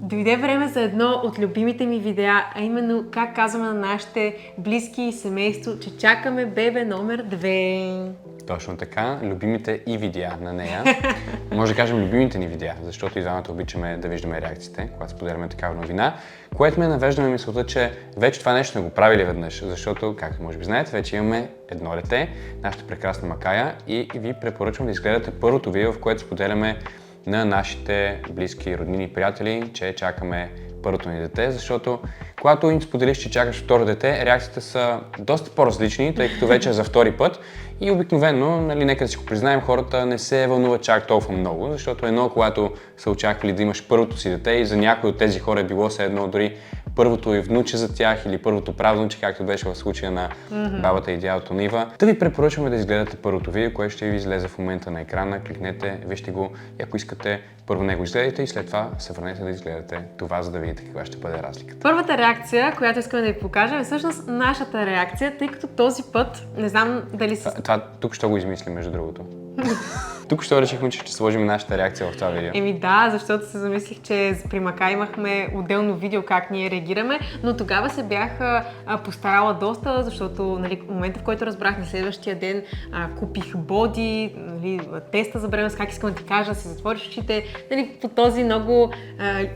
Дойде време за едно от любимите ми видеа, а именно как казваме на нашите близки и семейство, че чакаме бебе номер 2. Точно така, любимите и видеа на нея. Може да кажем любимите ни видеа, защото и двамата обичаме да виждаме реакциите, когато споделяме такава новина, което ме навежда на мисълта, че вече това нещо сме го правили веднъж, защото, както може би знаете, вече имаме едно дете, нашата прекрасна Макая, и ви препоръчвам да изгледате първото видео, в което споделяме на нашите близки, роднини и приятели, че чакаме първото ни дете, защото когато им споделиш, че чакаш второ дете, реакциите са доста по-различни, тъй като вече е за втори път и обикновено, нека да си го признаем, хората не се вълнуват чак толкова много, защото едно, когато са очаквали да имаш първото си дете и за някои от тези хора е било все едно дори първото и внуче за тях или първото правнуче, както беше в случая на бабата и дядото Нива. Да ви препоръчваме да изгледате първото видео, което ще ви излезе в момента на екрана. Кликнете, вижте го и ако искате, първо него изгледайте и след това се върнете да изгледате това, за да видите каква ще бъде разликата. Първата реакция, която искаме да ви покажем, е всъщност нашата реакция, тъй като този път, не знам дали си... Това тук ще го измислим, между другото. Тук ще решихме, че ще сложим нашата реакция в това видео. Еми да, защото се замислих, че при Мака имахме отделно видео как ние реагираме, но тогава се бях постарала доста, защото в момента, в който разбрах на следващия ден, купих боди, теста за бременност, как искам да ти кажа, да си затвориш очите, по този много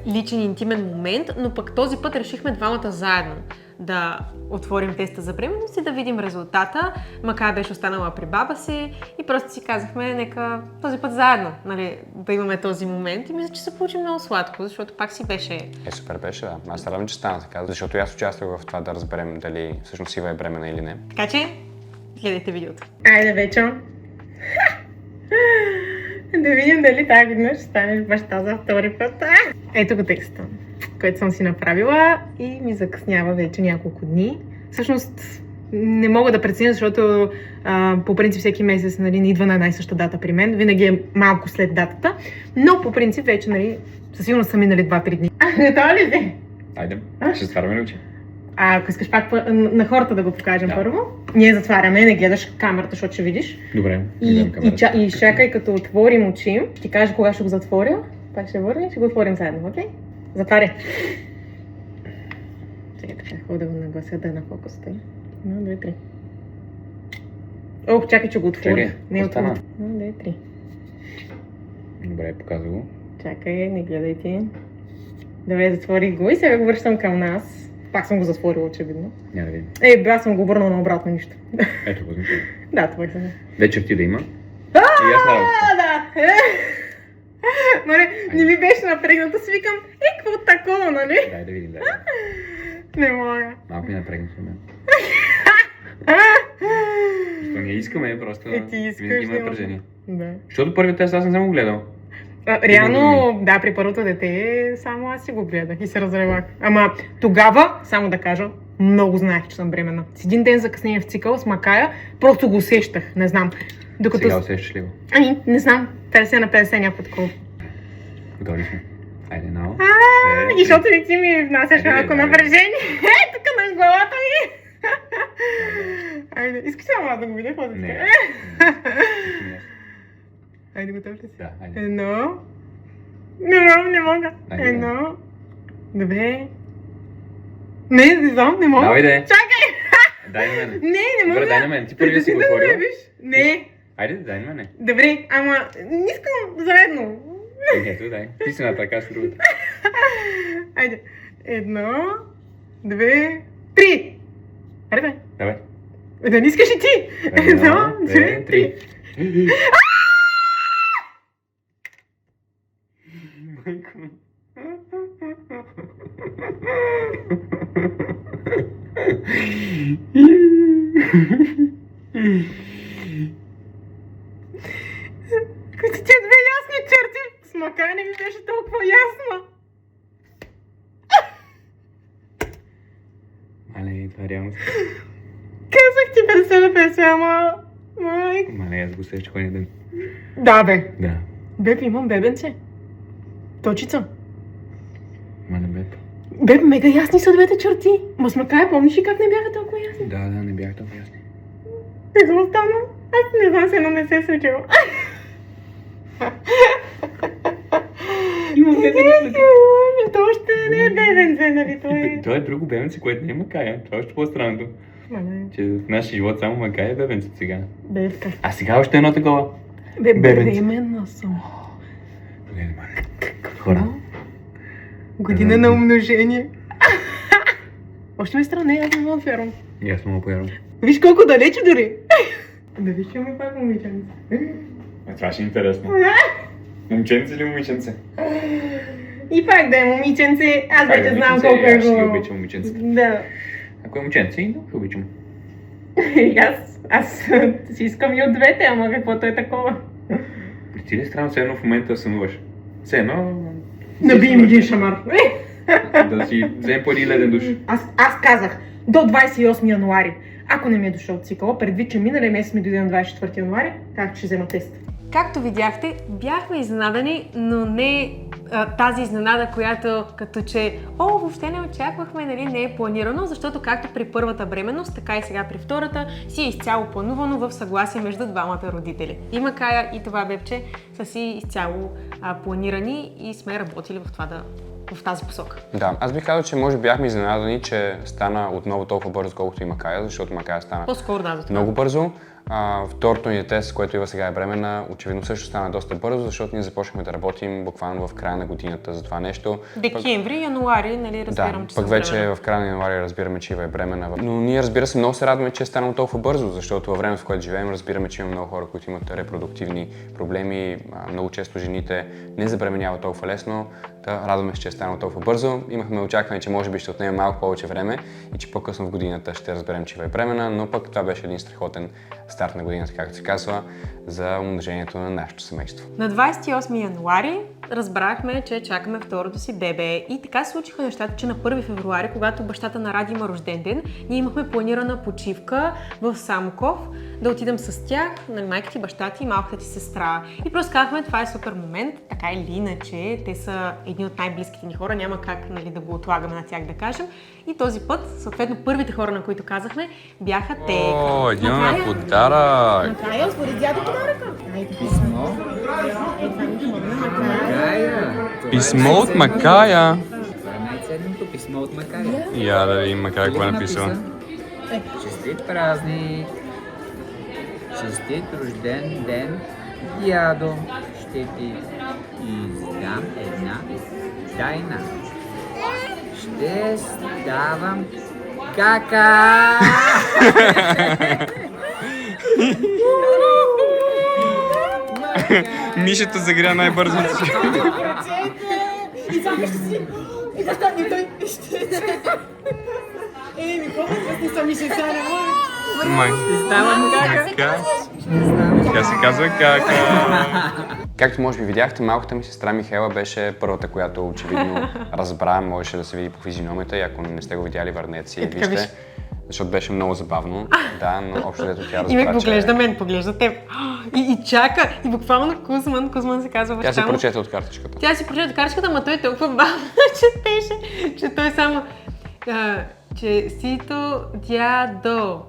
личен и интимен момент, но пък този път решихме двамата заедно да отворим теста за бременност и да видим резултата. Мака беше останала при баба си и просто си казахме, нека този път заедно да имаме този момент и мисля, че се получи много сладко, защото пак си беше... Супер беше, да. Аз се радвам, че стана така, защото аз участвах в това да разберем дали всъщност Ива е бремена или не. Така че, гледайте видеото. Айде вече. Да видим дали тази година ще станеш баща за втори път. Ето го текста, който съм си направила и ми закъснява вече няколко дни. Всъщност не мога да преценя, защото по принцип всеки месец не идва на една и съща дата при мен. Винаги е малко след датата, но по принцип вече със сигурност са минали 2-3 дни. Готова ли си? Айде, ще затваряме ли очи? Ако искаш пак на хората да го покажем първо. Ние затваряме, не гледаш камерата, защото ще видиш. Добре, и чакай като отворим очи. Ще ти кажа кога ще го затворя. Пак ще върна и ще го отворим заедно, окей? Затваря. Чакай така, хубаво да го наглася да е на фокус. 1, 2, 3. Ох, чакай, че го отворя. Не отворя. 1, 2, 3. Добре, показва го. Чакай, не гледайте. Добре, затворих го и сега го връщам към нас. Пак съм го затворила, очевидно. Няма да видим. Аз съм го обърнала наобратно нищо. Ето го. Да, това е. Вечер ти да има. Да! Не ми беше напрегната, си викам, какво такова, нали? Дай да видим, Не мога. Малко ми напрегнат в мен. Защото ние искаме, просто ти искаш има напрежение. Да. Защото първият тест аз не съм го гледал. Реално, да, при първото дете само аз си го гледах и се разревах. Ама тогава, само да кажа, много знаех, че съм бременна. С един ден закъснение в цикъл с Макая, просто го усещах, не знам. Сега усещаш ли го? Не знам, 50 на 50 някакво такова. Готови сме. Айде, нао. И защото ли ти ми внасяш малко напрежение? Тук на главата ми. Айде, искаш само да го видя? Не. Айде, готов ли си? Да, айде. 1. Не мога. 1. Добре. Не знам, не мога. Давай де. Чакай! Дай на мен. Не мога. Добре, дай на мен. Ти първи си го отворил. Не. Айде, дай на мене. Добре, ама не искам заедно. Ето, дай. Ти си на така с другата. Айде. 1, 2, 3. Айде бе. Давай. Да не искаш и ти. 1, 2, 3. Като ти две ясни черти, с Макая не ми беше толкова ясна. Мале, това е реално. Казах ти 50 на 50, ама... Майк. Мале, аз го усещах кой ден. Да, бе. Да. Беб, имам бебенце. Точица. Мале, беб. Беб, мега ясни са двете черти. Ма с Макая, помниш ли как не бяха толкова ясни? Да, не бях толкова ясни. Какво стана? Аз не знам, се едно не се е случило. Имам двете мисли. То още бебе, нали той? Това е друго бебенце, което не е Макая. Това е още по-странното. Че в нашия живот само Макая е бебенце сега. Бебка. А сега още едно такова. Бебеменна съм. Хора. Година на умножение. Още ми е странно, аз не мога да вярвам. И аз мога повярвам. Виж колко далече дори. Да виж, имаме пак момиченце. Това ще е интересно. Момченце или момиченце? И пак да е момиченце, аз вече знам колко е Аз ще ги хубаво. обичам момиченцето. Да. Ако е момченце, и много обичам. Аз си искам и от двете, ама каквото е такова. Ти ли странно все едно в момента да сънуваш? Все едно... Наби ми един шамар. Да си вземем по един леден душ. Аз казах до 28 януари. Ако не ми е дошъл цикъла, предвид, че миналия месец ми дойде на 24 януари, как ще взема тест. Както видяхте, бяхме изненадани, но не тази изненада, която като че въобще не очаквахме, нали, не е планирано, защото както при първата бременност, така и сега при втората си е изцяло планувано в съгласие между двамата родители. И Макая, и това бебче са си изцяло планирани и сме работили в тази посока. Да, аз бих казал, че може би бяхме изненадани, че стана отново толкова бързо, колкото и Макая, защото Макая стана По-скоро да, за това. много бързо. Второто ни дете, с което Ива сега е бременна, очевидно също стана доста бързо, защото ние започнахме да работим буквално в края на годината за това нещо. Декември, януари, нали, разбирам, че пък вече в края на януари разбираме, че Ива е бременна. Но ние, разбира се, много се радваме, че е станало толкова бързо, защото във времето, в което живеем, разбираме, че има много хора, които имат репродуктивни проблеми. Много често жените не забременяват толкова лесно. Радваме се, че е станало толкова бързо. Имахме очакване, че може би ще отнеме малко повече време и че по-късно в годината ще разберем, че Ива е бременна, но пък това беше един страхотен старт на годината, както се казва, за умножението на нашето семейство. На 28 януари разбрахме, че чакаме второто си бебе и така се случиха нещата, че на 1 февруари, когато бащата на Ради има рожден ден, ние имахме планирана почивка в Самоков, да отидем с тях, на майка ти, баща ти и малката ти сестра. И просто казахме, това е супер момент, така или иначе, те са едни от най-близките ни хора, няма как, нали, да го отлагаме на тях, да кажем. И този път, съответно, първите хора, на които казахме, бяха те. Имаме подарък! Макая, според дядо подаръка. Писмо. Макая. Писмо от Макая! Това е най-ценното писмо от Макая. Я да видим Макая какво е написала. Честит празник! Честит рожден ден, дядо! Ще ти издам една тайна. Ще ставам кака! Мишето загря най-бързо. И сам ще си. И баща ми той ще. Ми помня, сами ще сега не може. Ставам кака! Така се казва кака. Както може би видяхте, малката ми сестра Михайла беше първата, която очевидно разбра, можеше да се види по физиономията и ако не сте го видяли, върнете си и вижте. Защото беше много забавно, да, но общо дето тя разбра, И ме поглежда мен, поглежда теб. И чака, и буквално Кузман се казва баща Тя му. си прочете от картичката. Тя си прочете от картичката, ама той е толкова бавно, четеше, че той само... Честито дядо.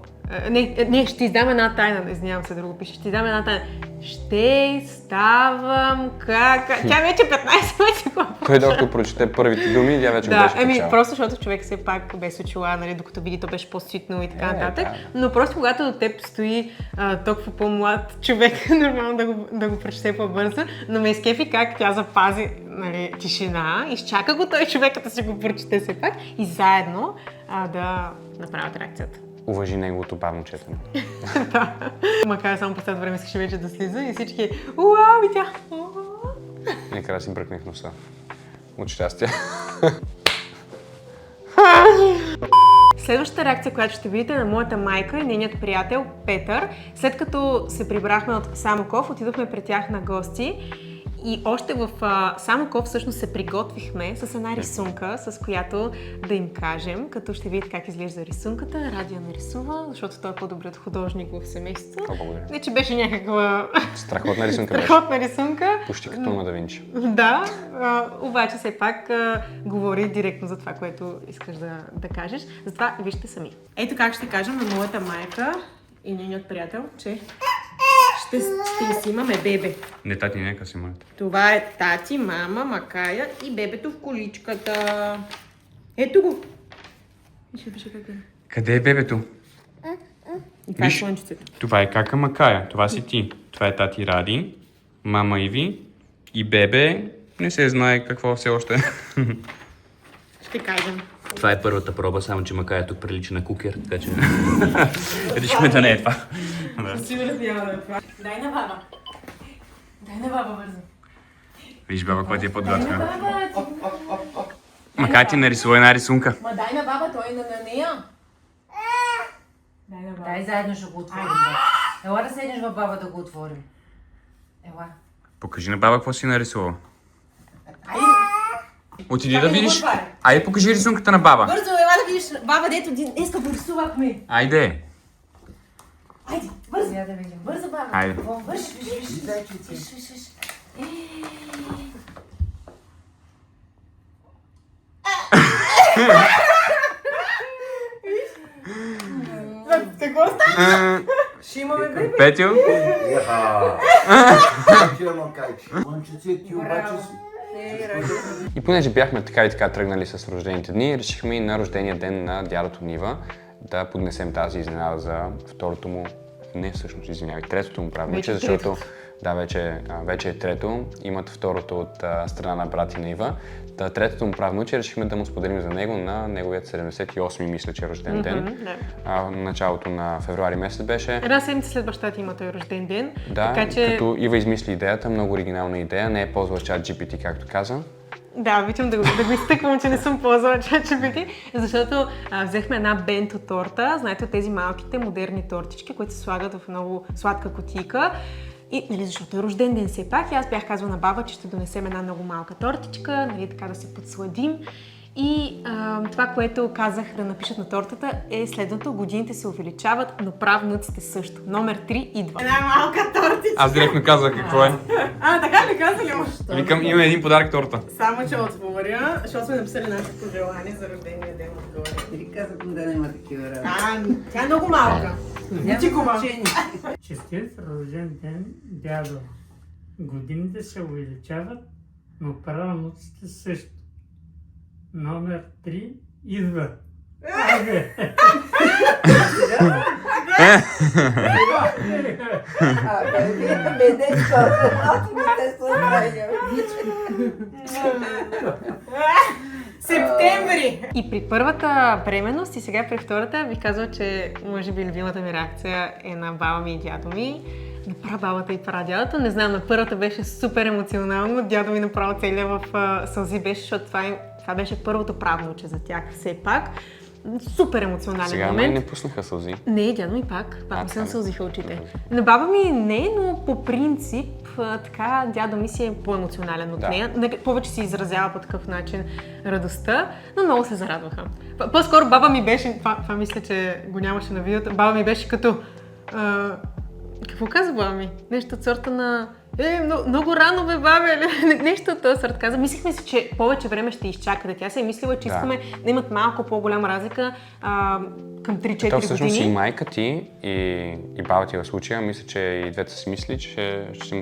Не, ще ти издам една тайна, извинявам се, друго пише. Ще ти издам една тайна. Ще ставам кака... Тя вече 15 пъти го Той докато прочете първите думи, тя вече го да, беше качала. просто защото човек все пак без очила, нали, докато види, то беше по-ситно и така нататък. Но просто когато до теб стои толкова по-млад човек, нормално да го прочете по-бързо, но ме изкефи как тя запази, нали, тишина, изчака го той човекът да си го прочете все пак и заедно да направят реакцията. Уважи неговото бавно четене. Да. Макар само по следно време искаше вече да слиза и всички уау, и тя. Нека да си бръкне в носа. От щастие. Следващата реакция, която ще видите, е на моята майка и нейният приятел Петър. След като се прибрахме от Самоков, отидохме при тях на гости. И още в Самоков всъщност се приготвихме с една рисунка, с която да им кажем, като ще видите как изглежда рисунката. Ради я нарисува, защото той е по-добрият художник в семейството. Благодаря. Не, че беше някаква Страхотна рисунка беше. страхотна рисунка. Почти като на Да Винчи. Да, обаче все пак говори директно за това, което искаш да кажеш. Затова вижте сами. Ето как ще кажем на моята майка и нейният приятел, че ще си имаме бебе. Не, тати, нека си молите. Това е тати, мама, Макая и бебето в количката. Ето го! Виж как е. Къде е бебето? И това е Виж. слънчицето. Това е кака Макая, това си ти. Това е тати Ради, мама Иви и бебе. Не се знае какво все още. Ще кажем. Това е първата проба, само че Макая тук прилича на кукер, така че... Решихме да не е това. Сигурно няма да е това. Дай на баба. Дай на баба бързо. Виж баба, какво ти е подготвена. Баба, Макая ти нарисува една рисунка. ма дай на баба, той е на нея. Дай на баба. Дай заедно ще го отворим. Ела да седнеш в баба да го отворим. Ела. Покажи на баба какво си нарисувала. Айде, Отиди да Чакай да го видиш. отваря. Айде покажи рисунката на баба. бързо, ела да видиш баба, дето днеска го рисувахме. Айде. Айде, бързо. Я да видим. Бързо, баба. Айде. Виж. Дай чуци. Виж. Какво става? Ще имаме бебе. Петю? Мънчици, ти обаче си. И понеже бяхме така и така тръгнали с рождените дни, решихме и на рождения ден на дядото Нива да поднесем тази изненада за второто му, не всъщност, извинявай, третото му празниче, защото да, вече е трето, имат второто от страна на брат и на Ива. Третото му правнуче решихме да му споделим за него на неговият 78-ми, мисля, че рожден ден. Началото на февруари месец беше. Една седмица след баща ти има той рожден ден. Да, така че... като Ива измисли идеята, много оригинална идея, не е ползвал ChatGPT, както каза. Да, обичам да го изтъквам, че не съм ползвала ChatGPT, защото взехме една бенто торта, знаете, от тези малките модерни тортички, които се слагат в много сладка кутийка. И, нали, защото е рожден ден все пак, и аз бях казала на баба, че ще донесем една много малка тортичка, нали, така да се подсладим. И това, което казах да напишат на тортата е следното: годините се увеличават, но правнуците също. Номер 3 идва. Една малка тортичка. Аз директно казах какво е. Така ли казали му? Викам, има един подарък торта. Само че отворя, защото сме написали нашето пожелание за рождения ден отгоре. Или казах му да няма такива работи. Тя е много малка. Чикова. Честит рожден ден, дядо! Годините се увеличават, но правнуците също. Номер 3 идва. Септември! И при първата бременност, и сега при втората, бих казала, че може би любимата ми реакция е на баба ми и дядо ми. На прабабата и прадядото. Не знам, на първата беше супер емоционално. Дядо ми направо целия в сълзи беше, защото това беше първото правнуче за тях все пак. Супер емоционален Сега момент. не пуснаха сълзи. Не, дядо ми пак ми се така ли? насълзиха очите. На баба ми не, но по принцип така дядо ми си е по-емоционален от нея. Повече си изразява по такъв начин радостта, но много се зарадваха. По-скоро баба ми беше, това мисля, че го нямаше на видеото, баба ми беше като... какво каза баба ми? Нещо от сорта на... много рано бе, бабе, нещо от този сорт каза. Мислихме си, че повече време ще изчакате. Тя се е мислила, че искаме да имат малко по-голяма разлика към 3-4 години. То всъщност и майка ти и баба ти в случая, мисля, че и двете си мисли, че ще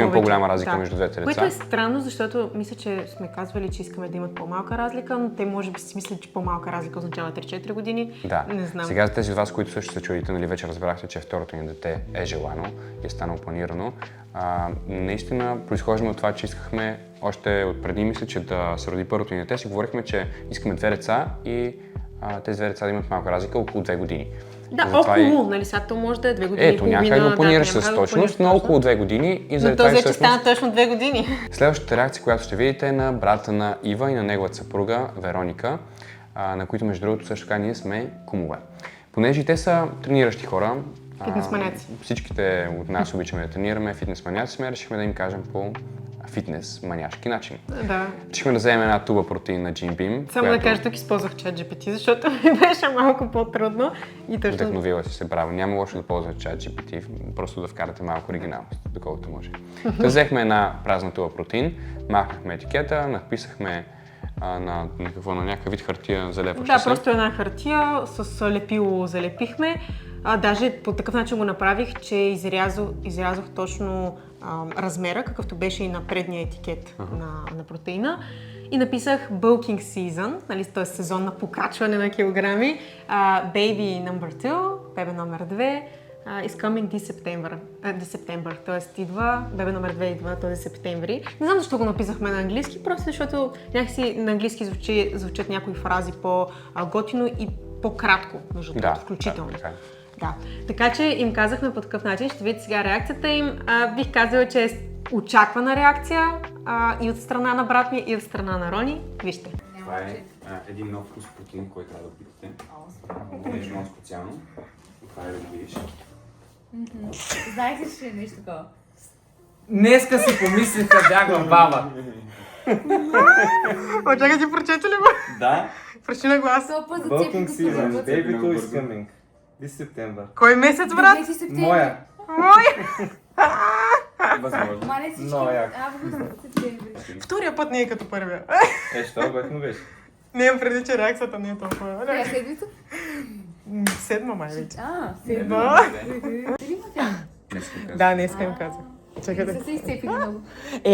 има по-голяма разлика между двете деца. Което е странно, защото мисля, че сме казвали, че искаме да имат по-малка разлика, но те може би си мислят, че по-малка разлика означава 3-4 години. Да. Не знам. Сега за тези от вас, които също се чудите, нали вече разбрахте, че второто ни дете е желано и е станало планирано. Наистина произхождаме от това, че искахме още от преди, мисля, че да се роди първото ни дете, си говорихме, че искаме 2 деца и тези 2 деца да имат малка разлика, около 2 години. Да, около, нали сега то може да е 2 години. Ето, някак го планираш с точност, но около 2 години и заради това вече стана точно 2 години. Следващата реакция, която ще видите, е на брата на Ива и на неговата съпруга Вероника, на които между другото също така ние сме кумове. Понеже те са трениращи хора, фитнес-маняци. Всичките от нас обичаме да тренираме, фитнес-маняци сме, решихме да им кажем по фитнес-маняшки начин. Да. Решихме да вземем една туба протеин на Jim Beam. Само да кажа, тук използвах ChatGPT, защото ми беше малко по-трудно. И точно... Вдъхновила си се, браво. Няма лошо да ползвате ChatGPT, просто да вкарате малко оригиналност, доколкото може. Та взехме една празна туба протеин, махнахме етикета, написахме на някакъв вид хартия залепваща се. Да, просто една хартия с лепило залепихме. Даже по такъв начин го направих, че изрязох точно размера, какъвто беше и на предния етикет на протеина. и написах bulking season, нали, т.е. сезон на покачване на килограми. Baby number 2, бебе номер 2, is coming this September, т.е. идва, бебе номер 2 идва този септември. Не знам защо го написахме на английски, просто защото някакси на английски звучат някои фрази по-готино и по-кратко, между другото, включително. Да. Така че им казахме по такъв начин, ще видите сега реакцията им. Бих казала, че е очаквана реакция и от страна на брат ми, и от страна на Рони. Вижте. Това е един нов вкус протеин, който трябва да опитате. Нещо много специално. Това е да го видиш. Знаех ли, че ще е нещо такова? Днеска си помислиха, бях в баба. Чакай, ти прочете ли го? Да. Прочи на глас. Bulking season. Baby 2 is coming. This September. Кой месец, брат? Моя. Възможно. Мале всички Много як. август, септември. Втория път не е като първия. Що, готино беше? Не имам преди, че реакцията не е толкова. Коя седмица? Седма май вече. Седма. Да. Дали има тя? Да, днеска им казах. Чакайте. Не са се изцепили много.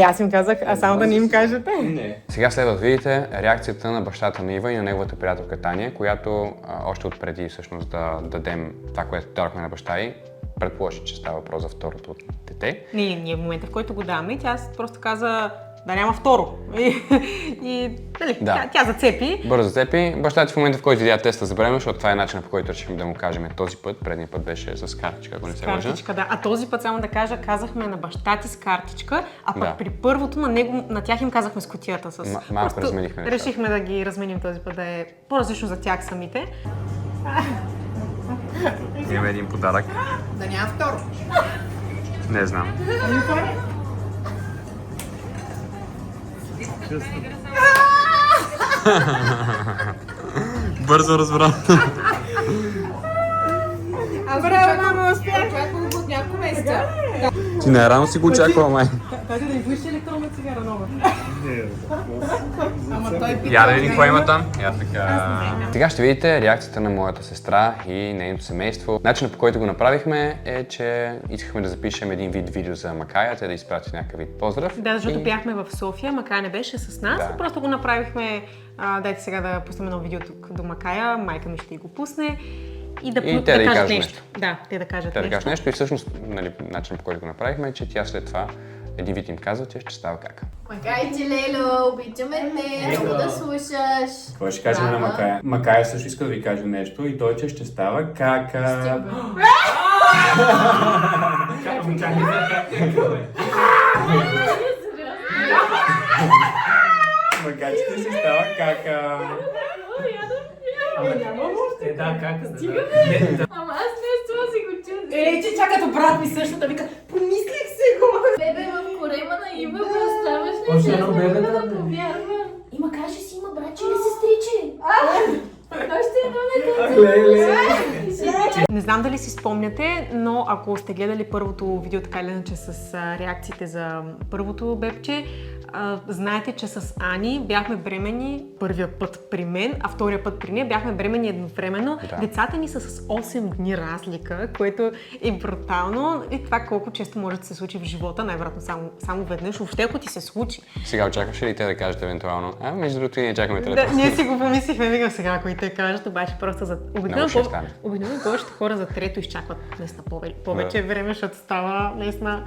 Аз им казах, а само да не им кажете. Не. Сега следва да видите реакцията на бащата на Ива и на неговата приятелка Таня, която още отпреди всъщност да дадем това, което дадохме на баща й, предположи, че става въпрос за второто дете. Ние в момента, в който го даваме, тя просто каза да няма второ. И нали, Да. тя зацепи. Бързо зацепи. Баща ти в момента, в който видя теста за бреме, защото това е начинът, по който решихме да му кажем този път. Предния път беше с картичка, ако не се лъжа. Картичка, да. А този път, само да кажа, казахме на баща ти с картичка, а пък Да. при първото на тях им казахме с кутията. Малко Просто разменихме нещата. решихме да ги разменим този път, да е по-различно за тях самите. Имаме един подарък. Да няма второ. Не знам. Бързо разбрам. Браво, мама, успях. Очаквам го от няколко месеца. Ти най-рано си го очаквала, май. Дайте да излиш електронна цигара нова. Ама той пита. Я да видим какво има там. Сега ще видите реакцията на моята сестра и нейното семейство. Начинът, по който го направихме, е, че искахме да запишем един вид видео за Макая, те да изпрати някакъв вид поздрав. Да, защото И- бяхме в София, Макая не беше с нас, Да. просто го направихме. Дайте сега да пуснем едно видео тук до Макая, майка ми ще й го пусне и да те да й кажат нещо. Да, те да кажат Тя да нещо. кажеш нещо и всъщност нали, начинът, по който го направихме, е, че тя след това един вид им казва, че ще става кака. Макай, Лело, обичаме те, много да слушаш. Какво ще кажем на Макая? Макая също иска да ви каже нещо и той, че ще става кака. Макая, че ще става кака. Да, как? Ама аз нещо си го чудя. Че чакато брат ми също да вика, помислих си го. Бебе в корема на Ива, представяш ли? Още едно бебе да да повярвам. Има каже си, има братче или сестриче. Още едно Не знам дали си спомняте, но ако сте гледали първото видео, така или иначе с реакциите за първото бебче, знаете, че с Ани бяхме бремени първия път при мен, а втория път при нея бяхме бремени едновременно. Да. Децата ни са с 8 дни разлика, което е брутално и това колко често може да се случи в живота, най-вероятно само веднъж, въобще ако ти се случи. Сега очакваш ли те да кажат евентуално? Между другото, ние чакаме Да, трета. ние си го помислихме, викам сега, ако и те кажат, обаче просто за... Много ще стане. Обикновено повечето хора за трето изчакват наистина повече време, защото става наистина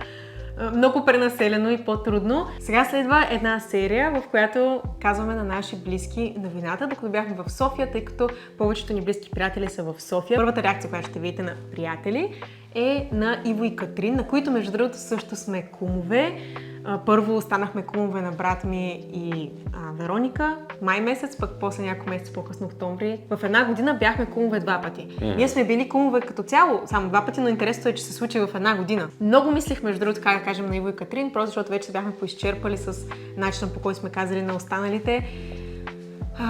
много пренаселено и по-трудно. Сега следва една серия, в която казваме на наши близки новината, докато бяхме в София, тъй като повечето ни близки приятели са в София. Първата реакция, която ще видите на приятели, е на Иво и Катрин, на които между другото също сме кумове. Първо станахме кумове на брат ми и Вероника, май месец, пък после няколко месеца по-късно, октомври. В една година бяхме кумове 2 пъти. Ние сме били кумове като цяло, само 2 пъти, но интересното е, че се случи в една година. Много мислих, между другото, как да кажем на Иво и Катрин, просто защото вече бяхме поизчерпали с начина, по който сме казали на останалите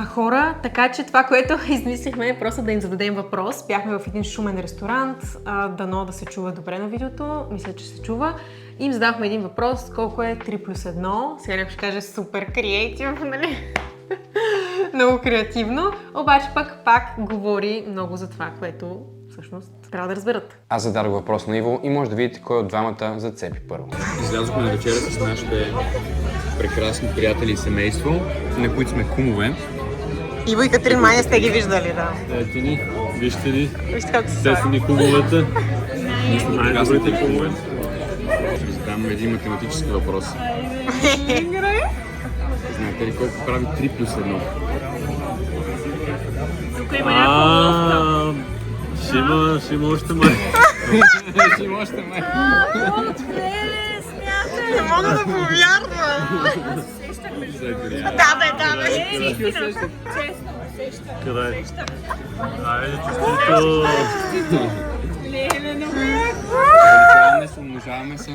хора, така че това, което измислихме е просто да им зададем въпрос. Бяхме в един шумен ресторант, дано да се чува добре на видеото, мисля, че се чува. И им задавахме един въпрос, колко е 3+1. Сега някой ще каже супер креатив, нали? Много креативно, обаче пак говори много за това, което всъщност трябва да разберат. Аз зададох въпрос на Иво и може да видите кой от двамата зацепи първо. Излязохме на вечеря с нашите прекрасни приятели и семейство, на които сме кумове. Иво и Катрин Маня сте ги виждали, да. Ето ни, вижте ни. Вижте как се Те са ни кумовете. Ние сме Най-добрите кумове. Ще ви задам един математически въпрос. Знаете ли колко прави 3 плюс 1? Тук има някакво. Ще има още май. Ще има още май. Не мога да повярвам. Да, бе. Къде? Айде, честито! Умножаваме се.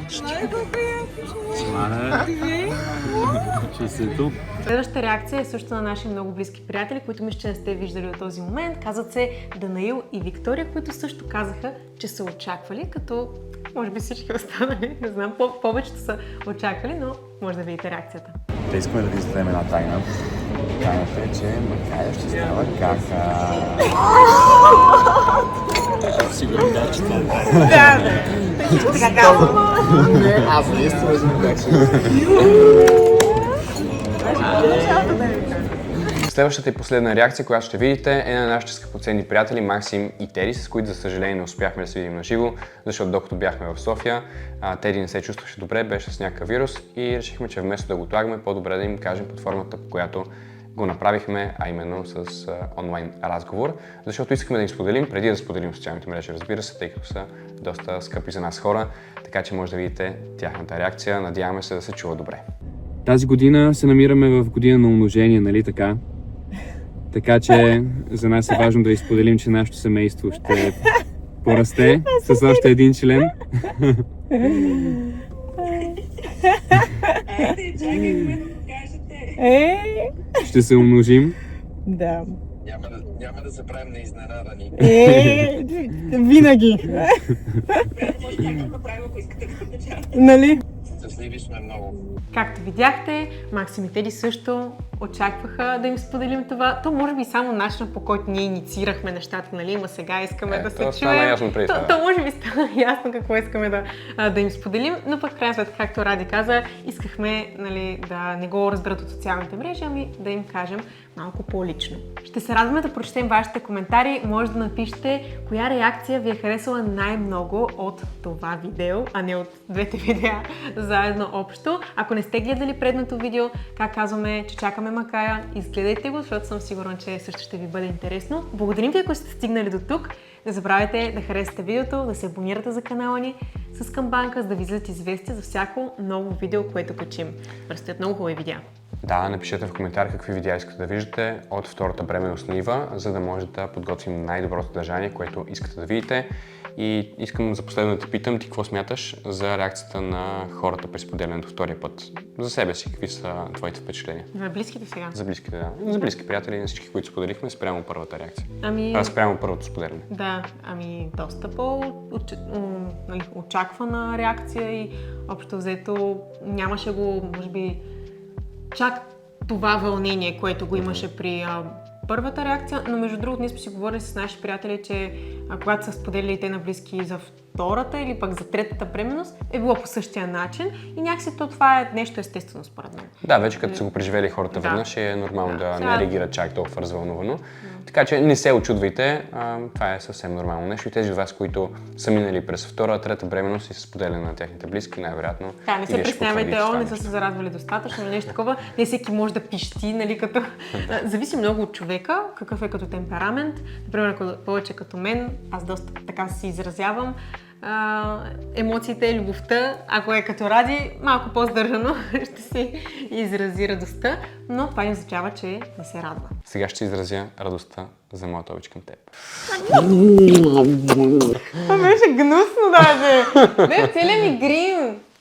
Честито! Следващата реакция е също на наши много близки приятели, които мисля, че не сте виждали до този момент. Казват се Данаил и Виктория, които също казаха, че са очаквали, като може би всички останали, не знам, повечето са очаквали, но може да видите реакцията. Да искаме да ви зададем една тайна. Тайната е, че Макая ще става кака. Сигурно да, че това е тайна. Така казвам. Не, аз наистина съм как ще. Следващата и последна реакция, която ще видите, е на нашите скъпоценни приятели Максим и Теди, с които за съжаление не успяхме да се видим на живо, защото докато бяхме в София, Теди не се чувстваше добре, беше с някакъв вирус и решихме, че вместо да го отлагаме, по-добре да им кажем под формата, по която го направихме, а именно с онлайн разговор, защото искаме да им споделим, преди да споделим в социалните мрежи, разбира се, тъй като са доста скъпи за нас хора, така че може да видите тяхната реакция, надяваме се да се чува добре. Тази година се намираме в година на умножение, нали така? Така че за нас е важно да изподелим, че нашето семейство ще порасте с още един член. Ще се умножим. Да. Няма да се правим на изненадани. Винаги. Нали? Щастливи сме много. Както видяхте, Максим и Теди също очакваха да им споделим това. То може би само начинът, по който ние инициирахме нещата, нали? Ама сега искаме да се чуем. Стана ясно преди това. То може би стана ясно какво искаме да им споделим, но пък в крайна сметка, както Ради каза, искахме, нали, да не го разберат от социалните мрежи, ами да им кажем малко по-лично. Ще се радваме да прочетем вашите коментари. Може да напишете коя реакция ви е харесала най-много от това видео, а не от двете видеа заедно общо. Ако не сте гледали предното видео, как казваме, че чакаме Макая, изгледайте го, защото съм сигурна, че също ще ви бъде интересно. Благодарим ви, ако сте стигнали до тук. Не забравяйте да харесате видеото, да се абонирате за канала ни с камбанка, за да ви излизат известия за всяко ново видео, което качим. Предстоят много хубави видеа. Да, напишете в коментар какви видеа искате да виждате от втората бременност на Ива, за да може да подготвим най-доброто съдържание, което искате да видите. И искам за последно да те питам, ти какво смяташ за реакцията на хората при споделянето втория път? За себе си, какви са твоите впечатления? За близките сега? За близките, да. За близки приятели, на всички, които споделихме, спрямо първата реакция. Спрямо първото споделяне. Да, доста по-очаквана реакция и общо взето нямаше го, може би, чак това вълнение, което го имаше при първата реакция, но между другото ние сме си говорили с наши приятели, че когато са споделили те на близки за втората или пък за третата бременност, е било по същия начин и някакси това е нещо естествено според мен. Да, вече като са го преживели хората веднъж, е нормално да не реагират чак толкова развълнувано. Така че не се очудвайте, това е съвсем нормално нещо и тези от вас, които са минали през втора, трета бременност и са споделени на техните близки, най-вероятно. Да, не се притеснявайте, не са се зарадвали достатъчно, нещо такова. Не всеки може да пищи, нали, като... Зависи много от човека, какъв е като темперамент. Например, ако повече като мен, аз доста така си изразявам емоциите, любовта, ако е като Ради, малко по-здържано ще си изрази радостта, но това не означава, че не се радва. Сега ще изразя радостта за моята обич към теб. Това беше гнусно даже! Бе, целият ми грим!